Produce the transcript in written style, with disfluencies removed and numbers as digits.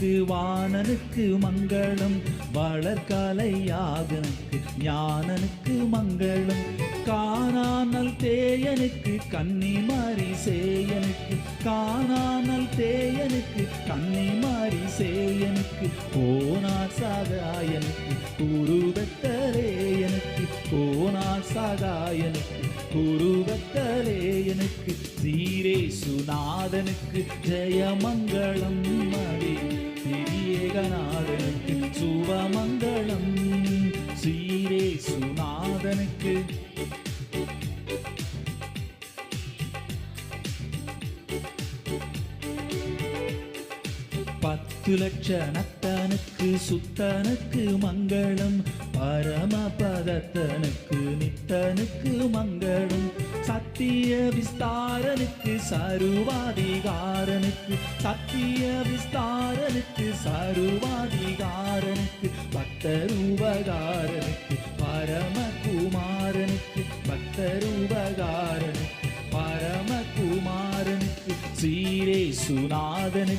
வாணனுக்கு வாணனுக்கு மங்களம், வளர்கலை யாகனுக்கு ஞானனுக்கு மங்களம், காணானல் தேயனுக்கு கன்னிமாரி சேயனுக்கு, காணானல் தேயனுக்கு கன்னிமாரி சேயனுக்கு, போனார் சகாயனுக்கு குருபத்தலேயனுக்கு, போனார் சகாயனுக்கு குருபத்தலேயனுக்கு, சீரேசுநாதனுக்கு ஜெயமங்களம், மடி திரியேகநாதனுக்கு சுபமங்களம், சீரேசுநாதனுக்கு. பத்து லட்சணத்தனுக்கு சுத்தனுக்கு மங்களம், பரமபதத்தனுக்கு நித்தனுக்கு மங்களம், சத்திய விஸ்தாரனுக்கு சருவாதிகாரனுக்கு, சத்திய விஸ்தாரனுக்கு சருவாதிகாரனுக்கு, பக்தருபகாரனுக்கு பரமகுமாரனுக்கு, பக்தருபகாரனுக்கு பரமகுமாரனுக்கு, சீரேசுநாதனுக்கு